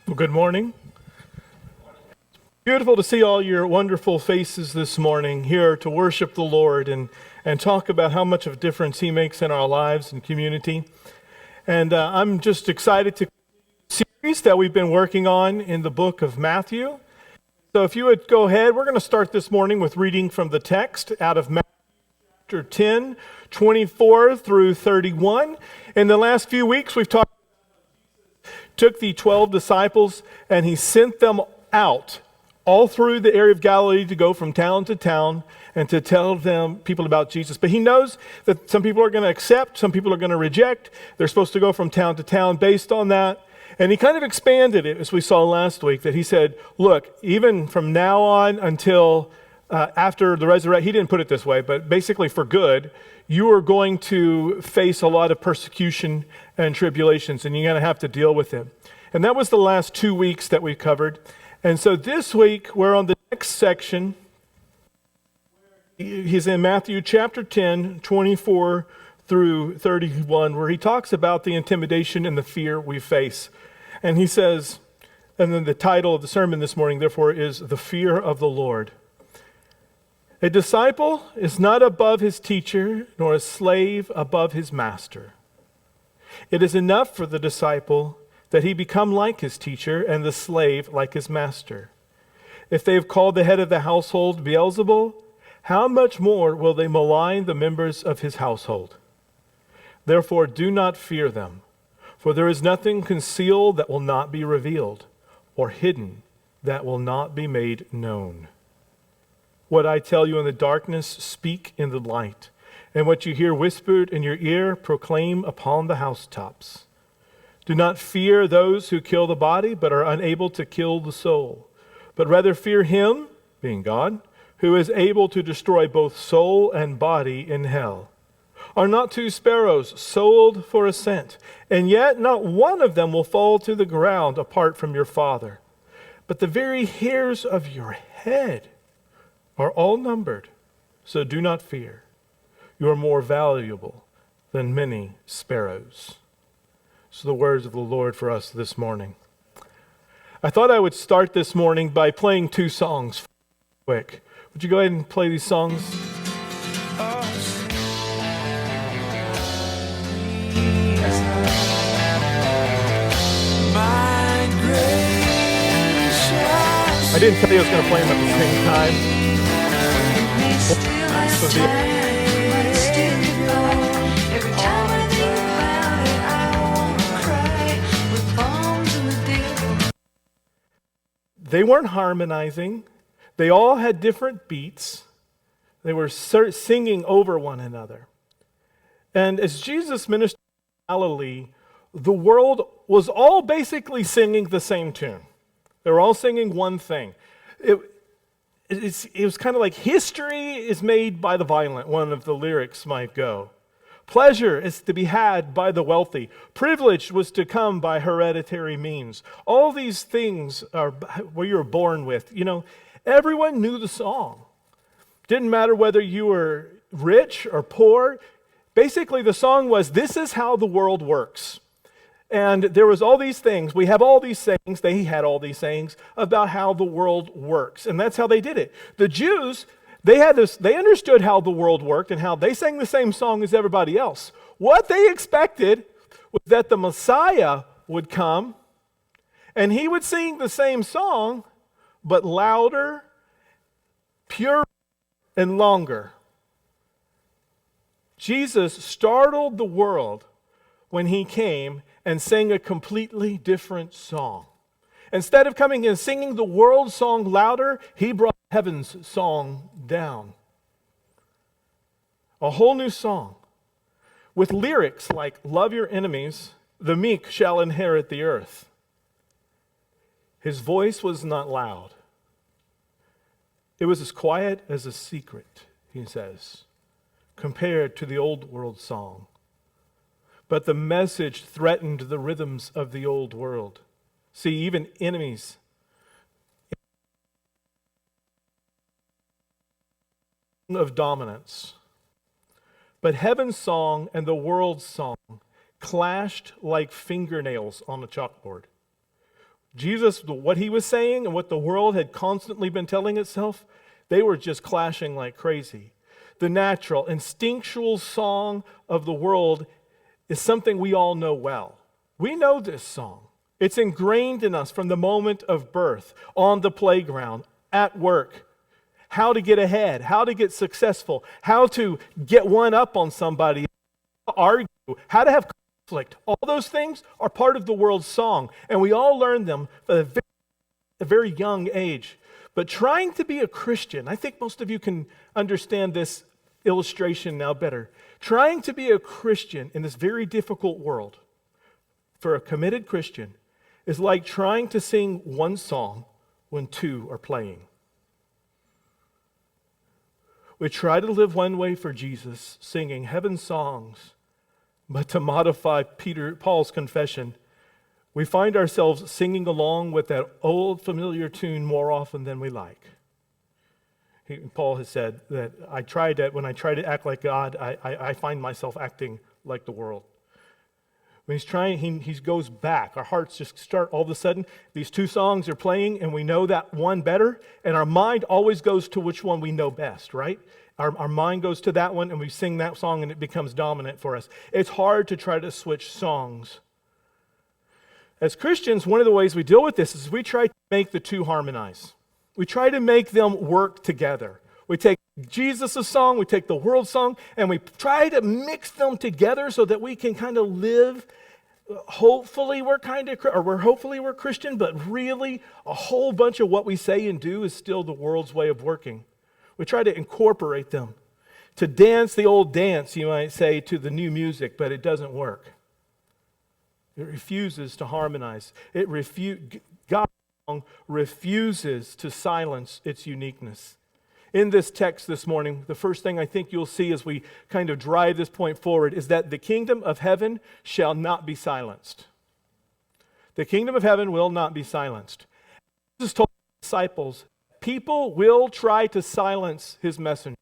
Well, good morning. Beautiful to see all your wonderful faces this morning here to worship the Lord and talk about how much of a difference He makes in our lives and community. And I'm just excited to continue the series that we've been working on in the book of Matthew. So if you would go ahead, we're going to start this morning with reading from the text out of Matthew chapter 10, 24 through 31. In the last few weeks, we've took the 12 disciples and He sent them out all through the area of Galilee to go from town to town and to tell people about Jesus. But He knows that some people are going to accept, some people are going to reject. They're supposed to go from town to town based on that. And He kind of expanded it, as we saw last week, that He said, look, even from now on until after the resurrection, He didn't put it this way, but basically for good, you are going to face a lot of persecution and tribulations, and you're going to have to deal with it. And that was the last 2 weeks that we covered. And so this week, we're on the next section. He's in Matthew chapter 10, 24 through 31, where He talks about the intimidation and the fear we face. And He says, and then the title of the sermon this morning, therefore, is The Fear of the Lord. A disciple is not above his teacher, nor a slave above his master. It is enough for the disciple that he become like his teacher and the slave like his master. If they have called the head of the household Beelzebul, how much more will they malign the members of his household? Therefore do not fear them, for there is nothing concealed that will not be revealed, or hidden that will not be made known. What I tell you in the darkness, speak in the light. And what you hear whispered in your ear, proclaim upon the housetops. Do not fear those who kill the body, but are unable to kill the soul. But rather fear Him, being God, who is able to destroy both soul and body in hell. Are not 2 sparrows sold for a cent? And yet not one of them will fall to the ground apart from your Father. But the very hairs of your head are all numbered, so do not fear. You are more valuable than many sparrows. So the words of the Lord for us this morning. I thought I would start this morning by playing 2 songs quick. Would you go ahead and play these songs? I didn't tell you I was going to play them at the same time. They weren't harmonizing. They all had different beats. They were singing over one another. And as Jesus ministered in Galilee, the world was all basically singing the same tune. They were all singing one thing. It was kind of like history is made by the violent, one of the lyrics might go. Pleasure is to be had by the wealthy. Privilege was to come by hereditary means. All these things are what you were born with. You know, everyone knew the song. Didn't matter whether you were rich or poor. Basically, the song was, this is how the world works. And there was all these things. We have all these sayings. They had all these sayings about how the world works. And that's how they did it. The Jews, they understood how the world worked and how they sang the same song as everybody else. What they expected was that the Messiah would come and He would sing the same song, but louder, purer, and longer. Jesus startled the world when He came and sang a completely different song. Instead of coming and singing the world song louder, He brought heaven's song down. A whole new song with lyrics like, love your enemies, the meek shall inherit the earth. His voice was not loud. It was as quiet as a secret, He says, compared to the old world song. But the message threatened the rhythms of the old world. See, even enemies of dominance. But heaven's song and the world's song clashed like fingernails on a chalkboard. Jesus, what he was saying and what the world had constantly been telling itself, they were just clashing like crazy. The natural, instinctual song of the world is something we all know well. We know this song. It's ingrained in us from the moment of birth, on the playground, at work. How to get ahead, how to get successful, how to get one up on somebody, how to argue, how to have conflict. All those things are part of the world's song, and we all learn them at a very young age. But trying to be a Christian, I think most of you can understand this illustration now better. Trying to be a Christian in this very difficult world, for a committed Christian, is like trying to sing one song when two are playing. We try to live one way for Jesus, singing heaven's songs, but to modify Paul's confession, we find ourselves singing along with that old familiar tune more often than we like. Paul has said that when I try to act like God, I find myself acting like the world. When he's trying, he goes back. Our hearts just start all of a sudden. These two songs are playing, and we know that one better, and our mind always goes to which one we know best, right? Our mind goes to that one, and we sing that song, and it becomes dominant for us. It's hard to try to switch songs. As Christians, one of the ways we deal with this is we try to make the two harmonize. We try to make them work together. We take Jesus' song, we take the world's song, and we try to mix them together so that we can kind of live. Hopefully we're Christian, but really a whole bunch of what we say and do is still the world's way of working. We try to incorporate them. To dance the old dance, you might say, to the new music, but it doesn't work. It refuses to harmonize. God's song refuses to silence its uniqueness. In this text this morning, the first thing I think you'll see as we kind of drive this point forward is that the kingdom of heaven shall not be silenced. The kingdom of heaven will not be silenced. Jesus told the disciples, people will try to silence his messenger.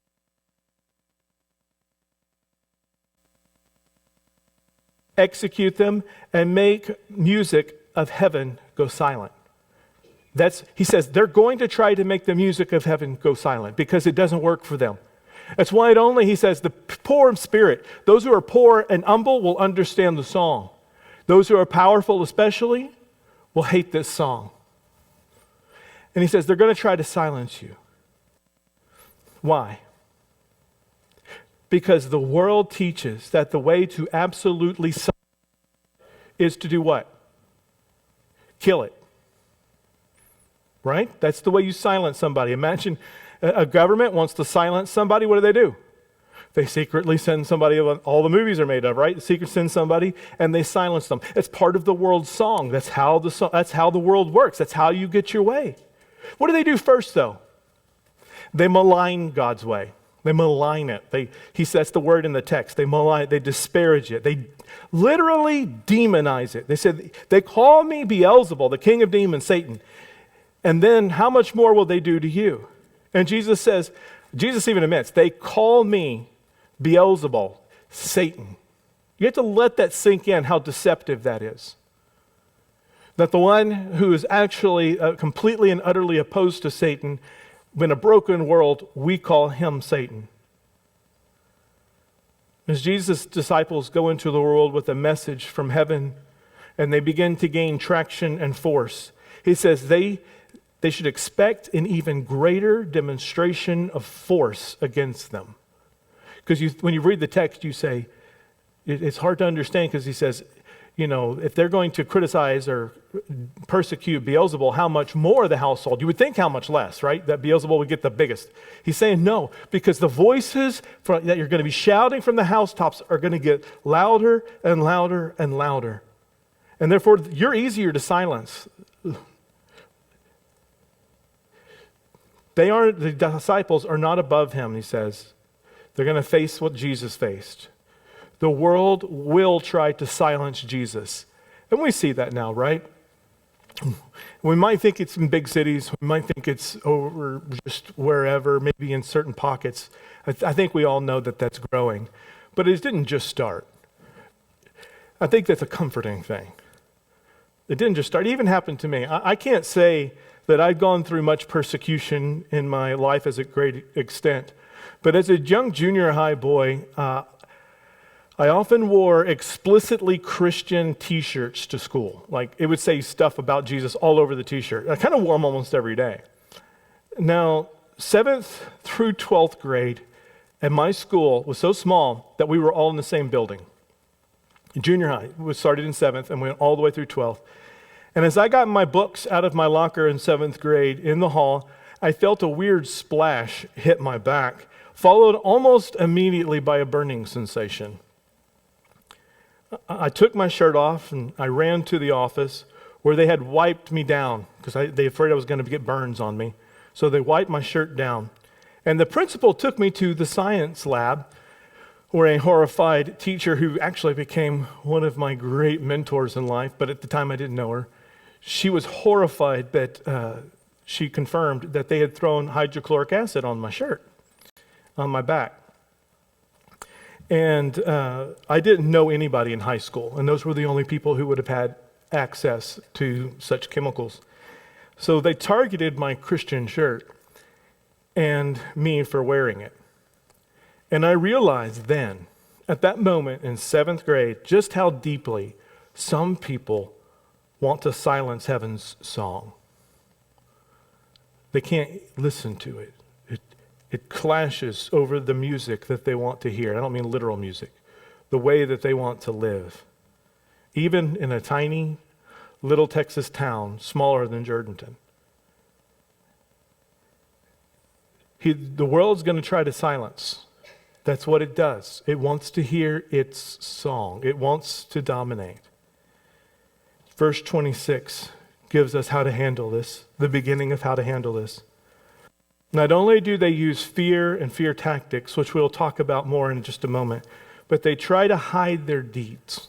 Execute them and make music of heaven go silent. He says they're going to try to make the music of heaven go silent because it doesn't work for them. That's why he says, the poor in spirit, those who are poor and humble will understand the song. Those who are powerful especially will hate this song. And he says they're going to try to silence you. Why? Because the world teaches that the way to absolutely silence is to do what? Kill it. Right? That's the way you silence somebody. Imagine a government wants to silence somebody. What do? They secretly send somebody, all the movies are made of, right? They secretly send somebody and they silence them. It's part of the world's song. That's how the world works. That's how you get your way. What do they do first, though? They malign God's way. They malign it. He says the word in the text. They malign it. They disparage it. They literally demonize it. They said, they call me Beelzebul, the king of demons, Satan. And then how much more will they do to you? And Jesus even admits, they call me Beelzebul, Satan. You have to let that sink in, how deceptive that is. That the one who is actually completely and utterly opposed to Satan, in a broken world, we call him Satan. As Jesus' disciples go into the world with a message from heaven, and they begin to gain traction and force, he says they should expect an even greater demonstration of force against them. Because when you read the text, you say, it's hard to understand because he says, if they're going to criticize or persecute Beelzebul, how much more the household? You would think how much less, right? That Beelzebul would get the biggest. He's saying no, because the voices that you're going to be shouting from the housetops are going to get louder and louder and louder. And therefore, you're easier to silence. The disciples are not above him, he says. They're going to face what Jesus faced. The world will try to silence Jesus. And we see that now, right? We might think it's in big cities. We might think it's over just wherever, maybe in certain pockets. I think we all know that that's growing. But it didn't just start. I think that's a comforting thing. It didn't just start. It even happened to me. I can't say that I'd gone through much persecution in my life as a great extent. But as a young junior high boy, I often wore explicitly Christian t-shirts to school. Like, it would say stuff about Jesus all over the t-shirt. I kind of wore them almost every day. Now, 7th through 12th grade at my school was so small that we were all in the same building. Junior high was started in 7th and went all the way through 12th. And as I got my books out of my locker in 7th grade in the hall, I felt a weird splash hit my back, followed almost immediately by a burning sensation. I took my shirt off and I ran to the office where they had wiped me down because they were afraid I was going to get burns on me. So they wiped my shirt down. And the principal took me to the science lab where a horrified teacher who actually became one of my great mentors in life, but at the time I didn't know her, she was horrified that she confirmed that they had thrown hydrochloric acid on my shirt, on my back. And I didn't know anybody in high school, and those were the only people who would have had access to such chemicals. So they targeted my Christian shirt and me for wearing it. And I realized then, at that moment in 7th grade, just how deeply some people want to silence heaven's song. They can't listen to it. It clashes over the music that they want to hear. I don't mean literal music. The way that they want to live. Even in a tiny little Texas town, smaller than Jourdanton. The world's going to try to silence. That's what it does. It wants to hear its song. It wants to dominate. Verse 26 gives us how to handle this, the beginning of how to handle this. Not only do they use fear and fear tactics, which we'll talk about more in just a moment, but they try to hide their deeds.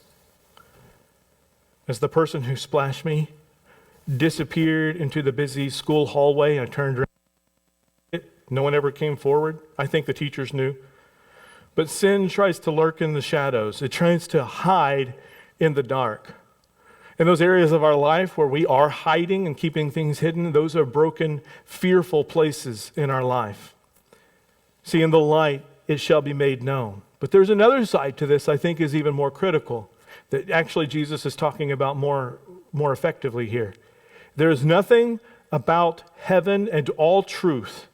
As the person who splashed me disappeared into the busy school hallway, and I turned around. No one ever came forward. I think the teachers knew. But sin tries to lurk in the shadows. It tries to hide in the dark. In those areas of our life where we are hiding and keeping things hidden, those are broken, fearful places in our life. See, in the light, it shall be made known. But there's another side to this I think is even more critical, that actually Jesus is talking about more effectively here. There is nothing about heaven and all truth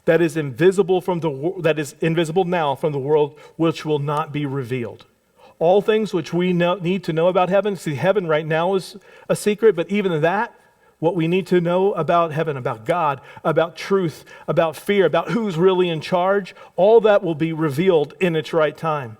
that is invisible now from the world, which will not be revealed. All things which we need to know about heaven. See, heaven right now is a secret, but even that, what we need to know about heaven, about God, about truth, about fear, about who's really in charge, all that will be revealed in its right time.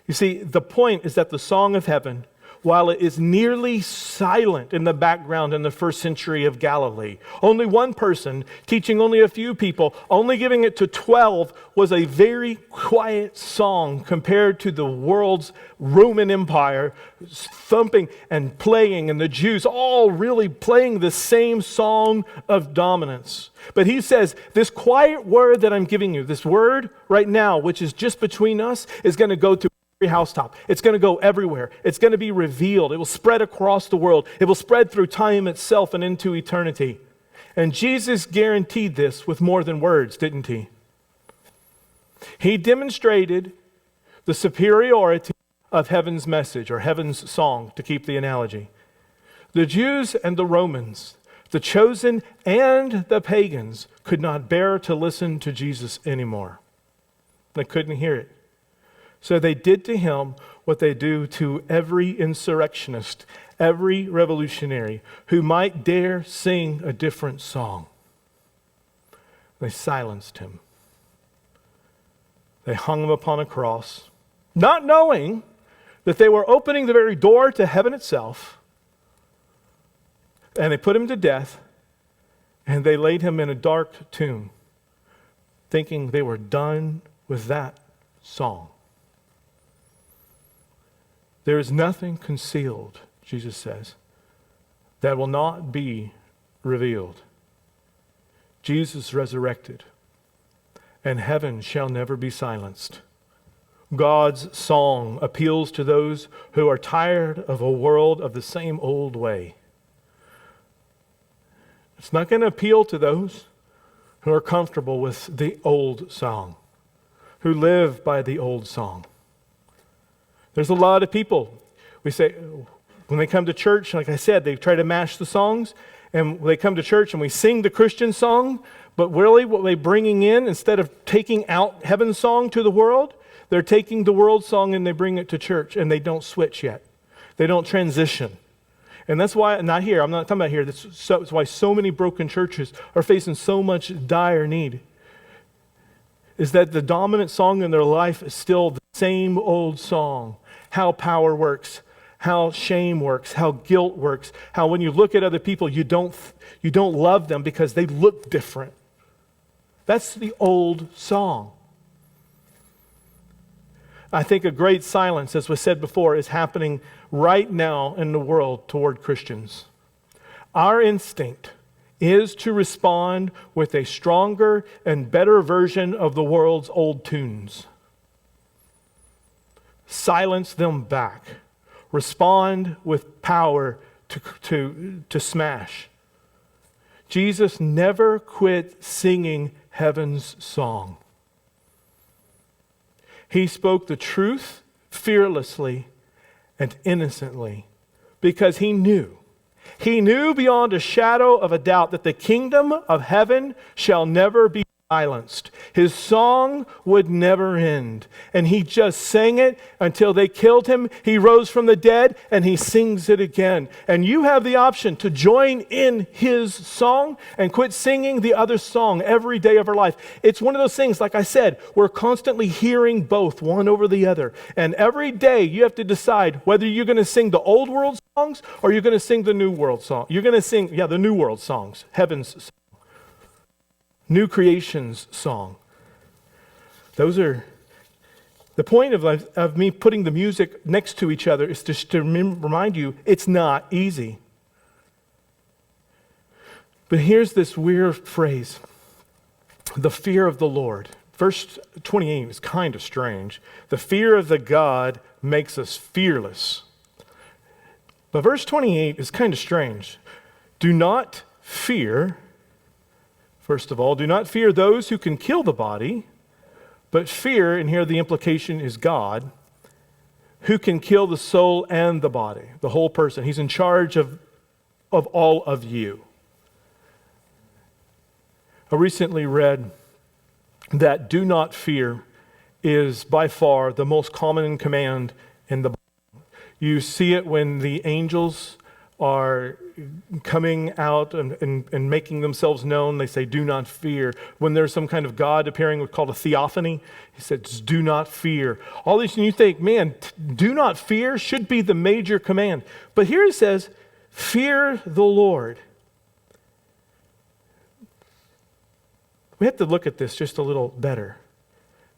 You see, the point is that the song of heaven, while it is nearly silent in the background in the first century of Galilee, only one person teaching only a few people, only giving it to 12, was a very quiet song compared to the world's Roman Empire thumping and playing, and the Jews all really playing the same song of dominance. But he says, this quiet word that I'm giving you, this word right now, which is just between us, is going to go to housetop. It's going to go everywhere. It's going to be revealed. It will spread across the world. It will spread through time itself and into eternity. And Jesus guaranteed this with more than words, didn't he? He demonstrated the superiority of heaven's message, or heaven's song, to keep the analogy. The Jews and the Romans, the chosen and the pagans, could not bear to listen to Jesus anymore. They couldn't hear it. So they did to him what they do to every insurrectionist, every revolutionary who might dare sing a different song. They silenced him. They hung him upon a cross, not knowing that they were opening the very door to heaven itself. And they put him to death, and they laid him in a dark tomb, thinking they were done with that song. There is nothing concealed, Jesus says, that will not be revealed. Jesus resurrected, and heaven shall never be silenced. God's song appeals to those who are tired of a world of the same old way. It's not going to appeal to those who are comfortable with the old song, who live by the old song. There's a lot of people, we say, when they come to church, like I said, they try to mash the songs, and they come to church and we sing the Christian song, but really what they're bringing in, instead of taking out heaven's song to the world, they're taking the world song and they bring it to church, and they don't switch yet. They don't transition. And that's why, not here, I'm not talking about here, that's why so many broken churches are facing so much dire need, is that the dominant song in their life is still the same old song. How power works, how shame works, how guilt works, how when you look at other people, you don't love them because they look different. That's the old song. I think a great silence, as was said before, is happening right now in the world toward Christians. Our instinct is to respond with a stronger and better version of the world's old tunes. Silence them back. Respond with power to smash. Jesus never quit singing heaven's song. He spoke the truth fearlessly and innocently because he knew beyond a shadow of a doubt that the kingdom of heaven shall never be silenced. His song would never end. And he just sang it until they killed him. He rose from the dead and he sings it again. And you have the option to join in his song and quit singing the other song every day of our life. It's one of those things, like I said, we're constantly hearing both, one over the other. And every day you have to decide whether you're going to sing the old world songs or you're going to sing the new world song. You're going to sing, the new world songs, heaven's song. New creation's song. Those are the point of me putting the music next to each other is to remind you it's not easy. But here's this weird phrase, the fear of the Lord. Verse 28 is kind of strange. The fear of the God makes us fearless. But verse 28 is kind of strange. Do not fear. First of all, do not fear those who can kill the body, but fear, and here the implication is God, who can kill the soul and the body, the whole person. He's in charge of all of you. I recently read that do not fear is by far the most common command in the Bible. You see it when the angels are coming out and making themselves known. They say, do not fear. When there's some kind of God appearing, what's called a theophany, he says, do not fear. All these, and you think, man, do not fear should be the major command. But here it says, fear the Lord. We have to look at this just a little better.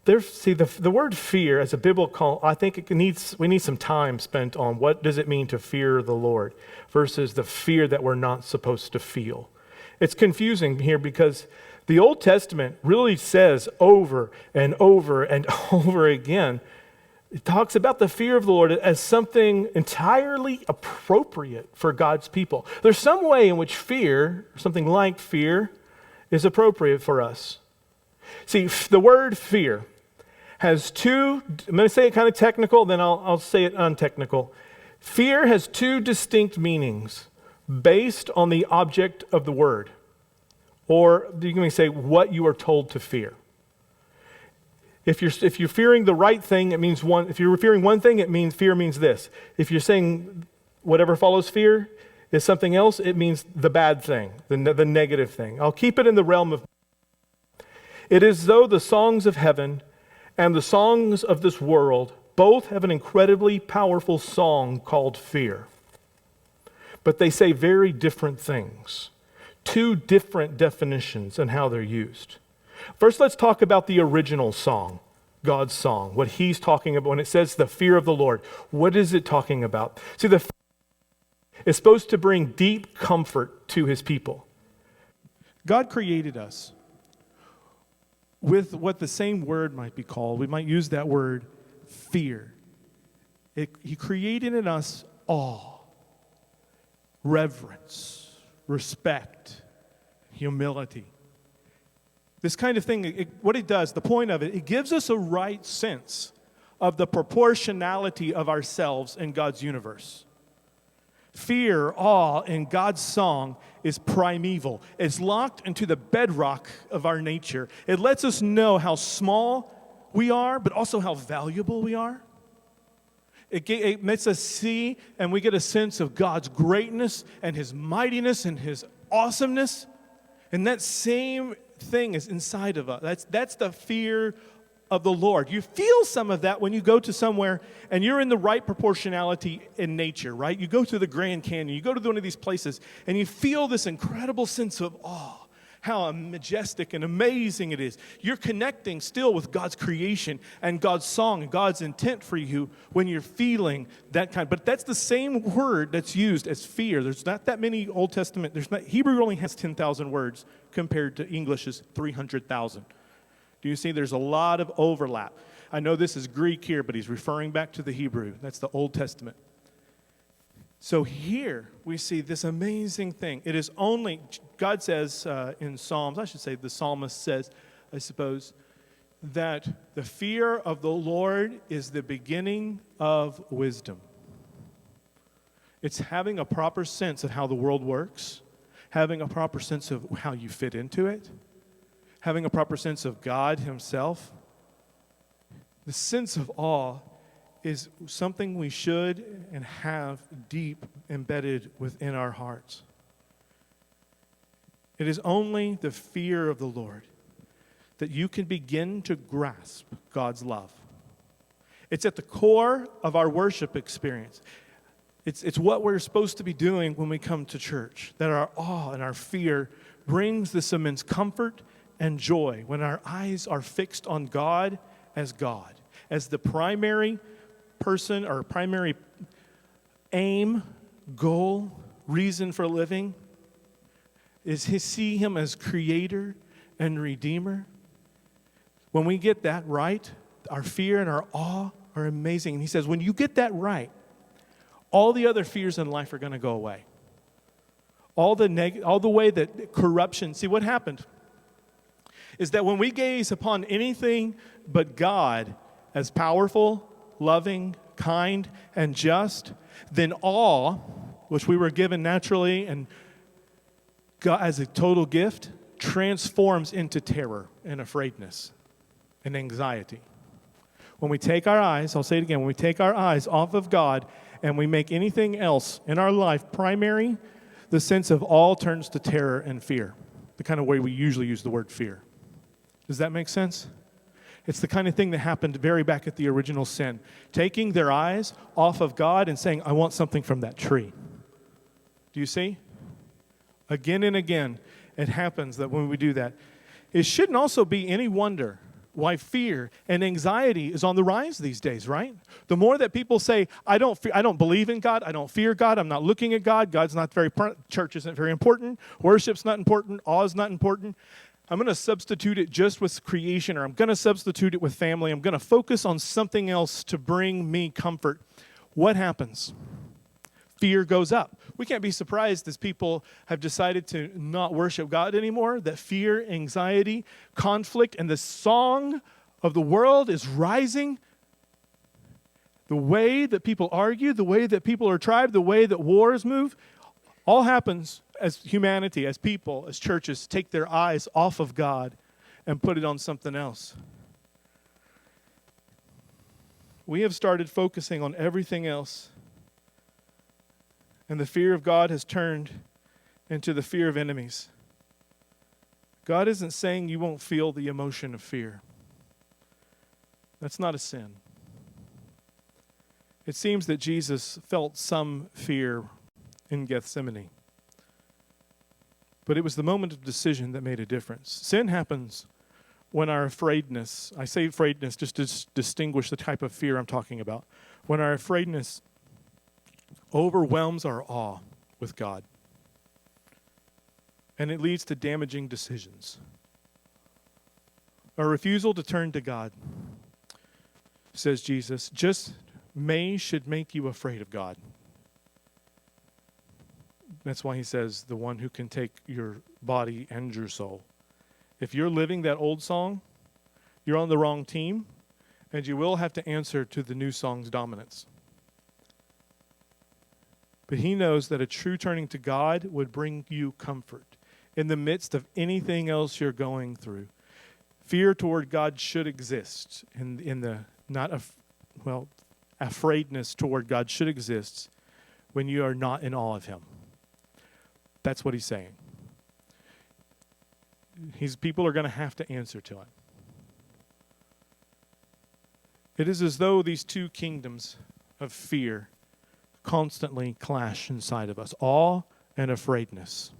The word fear as a biblical, I think we need some time spent on what does it mean to fear the Lord versus the fear that we're not supposed to feel. It's confusing here because the Old Testament really says over and over and over again, it talks about the fear of the Lord as something entirely appropriate for God's people. There's some way in which fear, or something like fear, is appropriate for us. See, the word fear has two, I'm going to say it kind of technical, then I'll say it untechnical. Fear has two distinct meanings based on the object of the word. Or you can say what you are told to fear. If you're fearing the right thing, it means one. If you're fearing one thing, it means fear means this. If you're saying whatever follows fear is something else, it means the bad thing, the negative thing. I'll keep it in the realm of. It is though the songs of heaven and the songs of this world both have an incredibly powerful song called fear. But they say very different things. Two different definitions and how they're used. First, let's talk about the original song, God's song, what he's talking about when it says the fear of the Lord. What is it talking about? See, the fear is supposed to bring deep comfort to his people. God created us with what the same word might be called. We might use that word, fear. He created in us awe, reverence, respect, humility. This kind of thing, what it does, the point of it, it gives us a right sense of the proportionality of ourselves in God's universe. Fear, awe in God's song is primeval. It's locked into the bedrock of our nature. It lets us know how small we are, but also how valuable we are. It makes us see and we get a sense of God's greatness and His mightiness and His awesomeness. And that same thing is inside of us. That's the fear of the Lord. You feel some of that when you go to somewhere and you're in the right proportionality in nature, right? You go to the Grand Canyon, you go to one of these places, and you feel this incredible sense of awe. How majestic and amazing it is. You're connecting still with God's creation and God's song and God's intent for you when you're feeling that kind. But that's the same word that's used as fear. There's not that many Old Testament. Hebrew only has 10,000 words compared to English's 300,000. Do you see? There's a lot of overlap. I know this is Greek here, but he's referring back to the Hebrew. That's the Old Testament. So here we see this amazing thing. It is only, God says in Psalms, I should say the psalmist says, I suppose, that the fear of the Lord is the beginning of wisdom. It's having a proper sense of how the world works, having a proper sense of how you fit into it, having a proper sense of God Himself. The sense of awe is something we should and have deep embedded within our hearts. It is only the fear of the Lord that you can begin to grasp God's love. It's at the core of our worship experience. It's what we're supposed to be doing when we come to church, that our awe and our fear brings this immense comfort and joy when our eyes are fixed on God, as the primary person or primary aim, goal, reason for living is to see Him as creator and redeemer. When we get that right, our fear and our awe are amazing. And He says, when you get that right, all the other fears in life are going to go away. All the way that corruption, see what happened is that when we gaze upon anything but God as powerful, loving, kind, and just, then awe, which we were given naturally and God as a total gift, transforms into terror and afraidness and anxiety. When we take our eyes, I'll say it again, when we take our eyes off of God and we make anything else in our life primary, the sense of awe turns to terror and fear, the kind of way we usually use the word fear. Does that make sense? It's the kind of thing that happened very back at the original sin. Taking their eyes off of God and saying, I want something from that tree. Do you see? Again and again, it happens that when we do that. It shouldn't also be any wonder why fear and anxiety is on the rise these days, right? The more that people say, I don't believe in God, I don't fear God, I'm not looking at God, God's not very, church isn't very important, worship's not important, awe is not important. I'm going to substitute it just with creation, or I'm going to substitute it with family. I'm going to focus on something else to bring me comfort. What happens? Fear goes up. We can't be surprised as people have decided to not worship God anymore, that fear, anxiety, conflict, and the song of the world is rising. The way that people argue, the way that people are tried, the way that wars move, all happens as humanity, as people, as churches, take their eyes off of God and put it on something else. We have started focusing on everything else, and the fear of God has turned into the fear of enemies. God isn't saying you won't feel the emotion of fear. That's not a sin. It seems that Jesus felt some fear in Gethsemane. But it was the moment of decision that made a difference. Sin happens when our afraidness, I say afraidness just to distinguish the type of fear I'm talking about, when our afraidness overwhelms our awe with God. And it leads to damaging decisions. A refusal to turn to God. says Jesus, should make you afraid of God. That's why he says, the one who can take your body and your soul. If you're living that old song, you're on the wrong team, and you will have to answer to the new song's dominance. But he knows that a true turning to God would bring you comfort in the midst of anything else you're going through. Fear toward God should exist. Afraidness toward God should exist when you are not in awe of him. That's what he's saying. People are going to have to answer to him. It is as though these two kingdoms of fear constantly clash inside of us, awe and afraidness.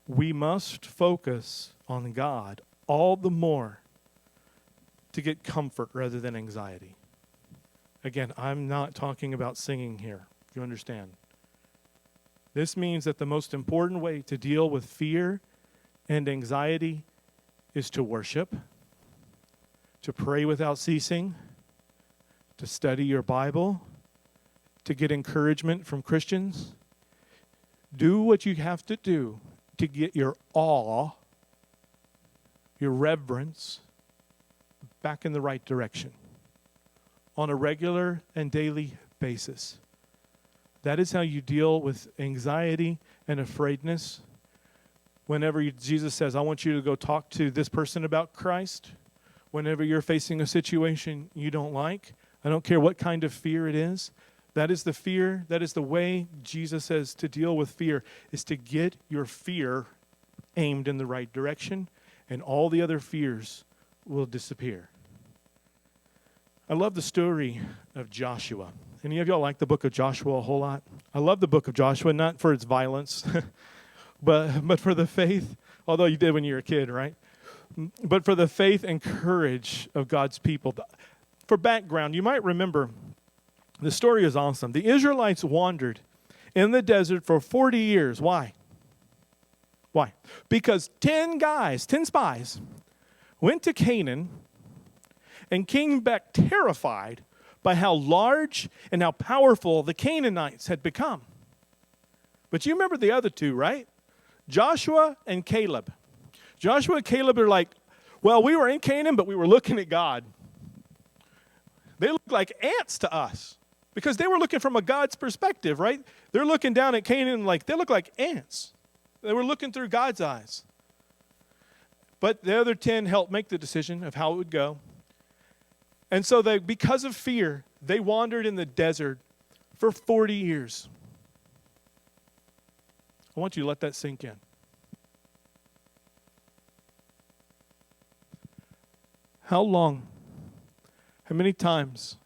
We must focus on God all the more to get comfort rather than anxiety. Again, I'm not talking about singing here. You understand? This means that the most important way to deal with fear and anxiety is to worship, to pray without ceasing, to study your Bible, to get encouragement from Christians. Do what you have to do to get your awe, your reverence, back in the right direction on a regular and daily basis. That is how you deal with anxiety and afraidness. Whenever Jesus says, I want you to go talk to this person about Christ, whenever you're facing a situation you don't like, I don't care what kind of fear it is, that is the fear, that is the way Jesus says to deal with fear, is to get your fear aimed in the right direction, and all the other fears will disappear. I love the story of Joshua. Any of y'all like the book of Joshua a whole lot? I love the book of Joshua, not for its violence, but for the faith, although you did when you were a kid, right? But for the faith and courage of God's people. For background, you might remember, the story is awesome. The Israelites wandered in the desert for 40 years. Why? Why? Because 10 spies, went to Canaan and came back terrified by how large and how powerful the Canaanites had become. But you remember the other two, right? Joshua and Caleb. Joshua and Caleb are like, well, we were in Canaan, but we were looking at God. They look like ants to us because they were looking from a God's perspective, right? They're looking down at Canaan like they look like ants. They were looking through God's eyes. But the other 10 helped make the decision of how it would go. And so because of fear, they wandered in the desert for 40 years. I want you to let that sink in. How long, how many times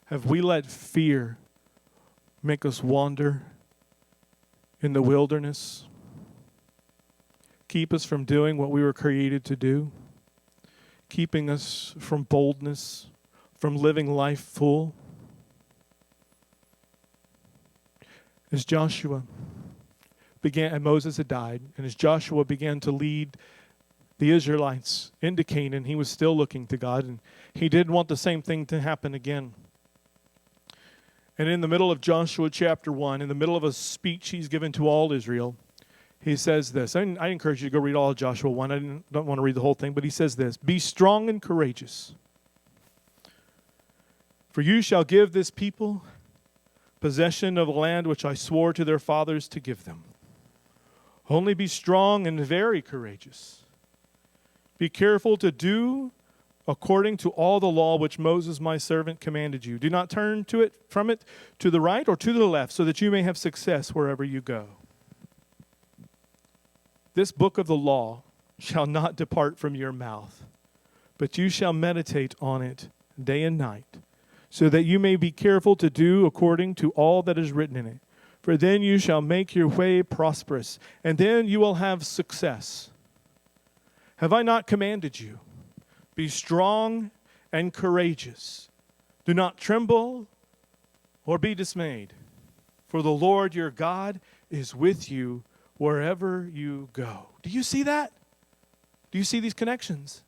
have we let fear make us wander in the wilderness, keep us from doing what we were created to do, keeping us from boldness, from living life full? As Joshua began, and Moses had died, and as Joshua began to lead the Israelites into Canaan, he was still looking to God, and he didn't want the same thing to happen again. And in the middle of Joshua chapter 1, in the middle of a speech he's given to all Israel, he says this. I encourage you to go read all of Joshua 1. I don't want to read the whole thing, but he says this. Be strong and courageous, for you shall give this people possession of the land which I swore to their fathers to give them. Only be strong and very courageous. Be careful to do according to all the law which Moses my servant commanded you. Do not turn from it to the right or to the left, so that you may have success wherever you go. This book of the law shall not depart from your mouth, but you shall meditate on it day and night, so that you may be careful to do according to all that is written in it. For then you shall make your way prosperous, and then you will have success. Have I not commanded you? Be strong and courageous. Do not tremble or be dismayed, for the Lord your God is with you wherever you go. Do you see that? Do you see these connections?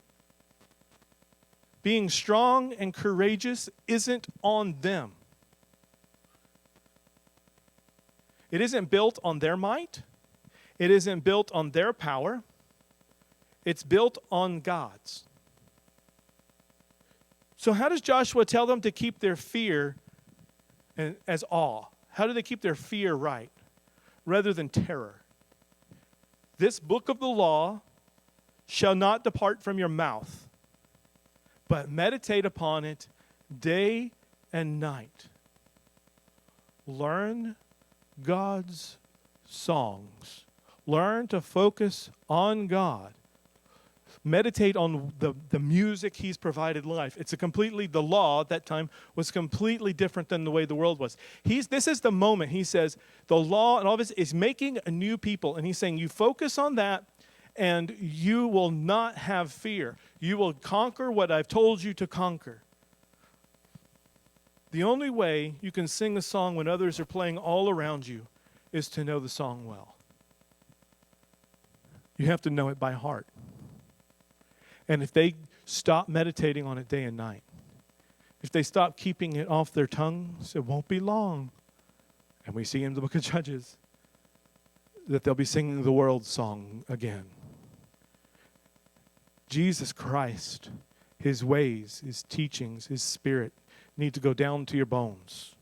Being strong and courageous isn't on them. It isn't built on their might. It isn't built on their power. It's built on God's. So how does Joshua tell them to keep their fear as awe? How do they keep their fear right rather than terror? This book of the law shall not depart from your mouth, but meditate upon it day and night. Learn God's songs. Learn to focus on God. Meditate on the music he's provided life. The law at that time was completely different than the way the world was. This is the moment he says, the law and all this is making a new people. And he's saying, you focus on that and you will not have fear. You will conquer what I've told you to conquer. The only way you can sing a song when others are playing all around you is to know the song well. You have to know it by heart. And if they stop meditating on it day and night, if they stop keeping it off their tongues, it won't be long. And we see in the book of Judges that they'll be singing the world's song again. Jesus Christ, his ways, his teachings, his spirit need to go down to your bones.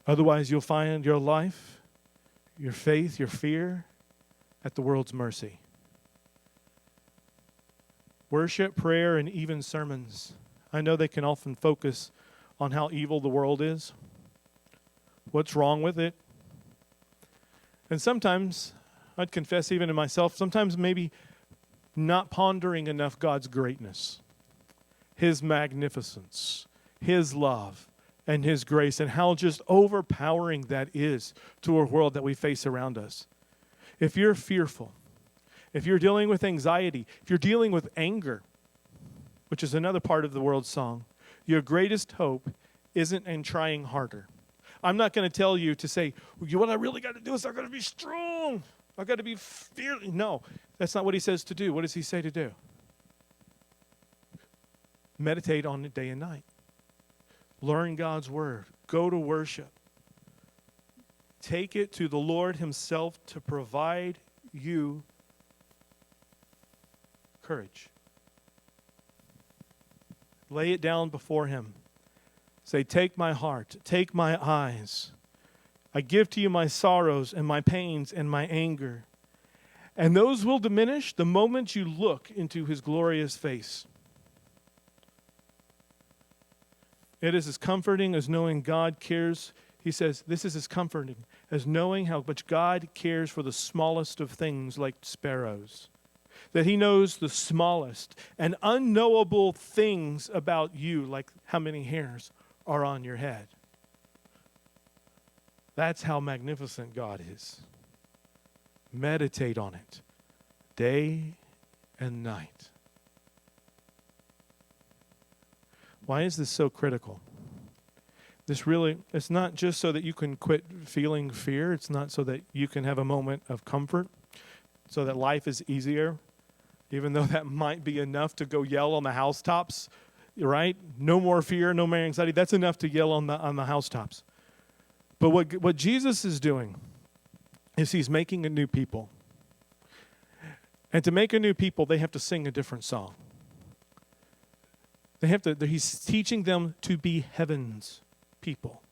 Otherwise, you'll find your life, your faith, your fear at the world's mercy. Worship, prayer, and even sermons. I know they can often focus on how evil the world is, what's wrong with it. And sometimes, I'd confess even to myself, sometimes maybe not pondering enough God's greatness, his magnificence, his love, and his grace, and how just overpowering that is to a world that we face around us. If you're fearful, if you're dealing with anxiety, if you're dealing with anger, which is another part of the world's song, your greatest hope isn't in trying harder. I'm not going to tell you to say, what I really got to do is I've got to be strong. I've got to be fearless. No, that's not what he says to do. What does he say to do? Meditate on it day and night. Learn God's word. Go to worship. Take it to the Lord himself to provide you courage. Lay it down before him. Say, take my heart, take my eyes. I give to you my sorrows and my pains and my anger. And those will diminish the moment you look into his glorious face. It is as comforting as knowing God cares. He says, this is as comforting as knowing how much God cares for the smallest of things like sparrows. That he knows the smallest and unknowable things about you, like how many hairs are on your head. That's how magnificent God is. Meditate on it day and night. Why is this so critical? It's not just so that you can quit feeling fear. It's not so that you can have a moment of comfort, so that life is easier, even though that might be enough to go yell on the housetops, right? No more fear, no more anxiety. That's enough to yell on the housetops. But what Jesus is doing is he's making a new people. And to make a new people, they have to sing a different song. He's teaching them to be heaven's people.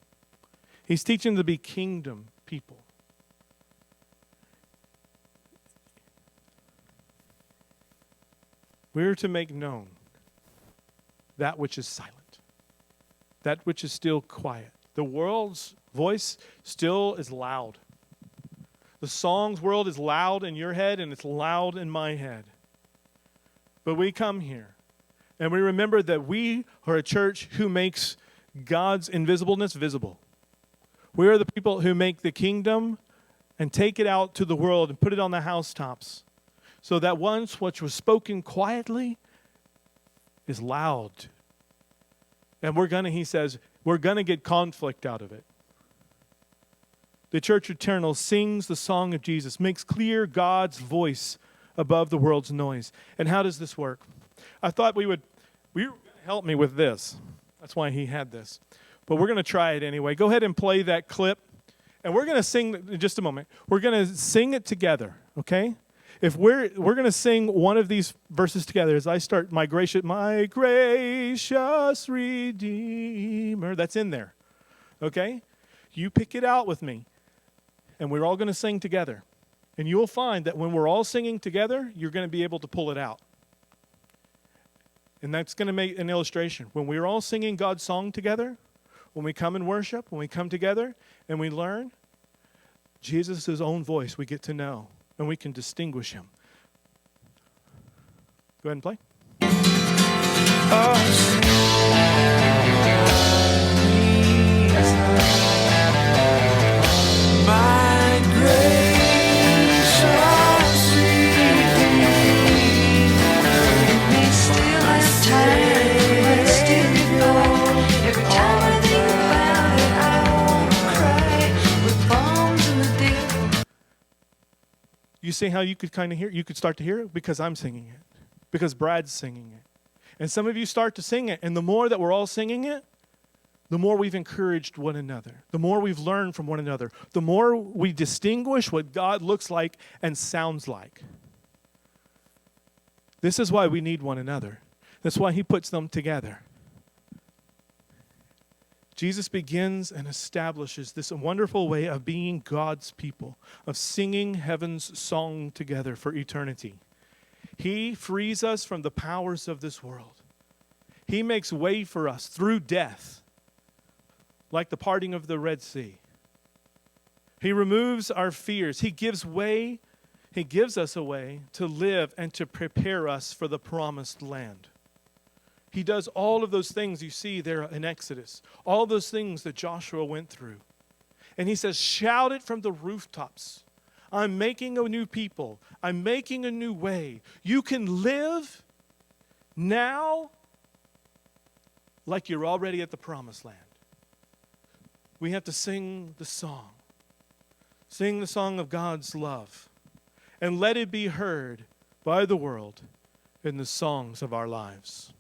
He's teaching them to be kingdom people. We're to make known that which is silent, that which is still quiet. The world's voice still is loud. The song's world is loud in your head and it's loud in my head. But we come here and we remember that we are a church who makes God's invisibleness visible. We are the people who make the kingdom and take it out to the world and put it on the housetops. So that once what was spoken quietly is loud. And he says, we're going to get conflict out of it. The Church Eternal sings the song of Jesus, makes clear God's voice above the world's noise. And how does this work? I thought we were going to help me with this. That's why he had this. But we're going to try it anyway. Go ahead and play that clip. And we're going to sing in just a moment. We're going to sing it together, okay? If we're going to sing one of these verses together as I start, my gracious Redeemer, that's in there, okay? You pick it out with me, and we're all going to sing together. And you'll find that when we're all singing together, you're going to be able to pull it out. And that's going to make an illustration. When we're all singing God's song together, when we come and worship, when we come together and we learn, Jesus' own voice we get to know, and we can distinguish him. Go ahead and play. My gracious Redeemer, we still have time, but still go. Every time I think about it, I wanna cry with bombs in the deep. You see how you could kind of hear, you could start to hear it? Because I'm singing it. Because Brad's singing it. And some of you start to sing it, and the more that we're all singing it, the more we've encouraged one another, the more we've learned from one another, the more we distinguish what God looks like and sounds like. This is why we need one another. That's why he puts them together. Jesus begins and establishes this wonderful way of being God's people, of singing heaven's song together for eternity. He frees us from the powers of this world. He makes way for us through death, like the parting of the Red Sea. He removes our fears. He gives us a way to live and to prepare us for the promised land. He does all of those things you see there in Exodus, all those things that Joshua went through. And he says, shout it from the rooftops. I'm making a new people. I'm making a new way. You can live now like you're already at the promised land. We have to sing the song. Sing the song of God's love. And let it be heard by the world in the songs of our lives.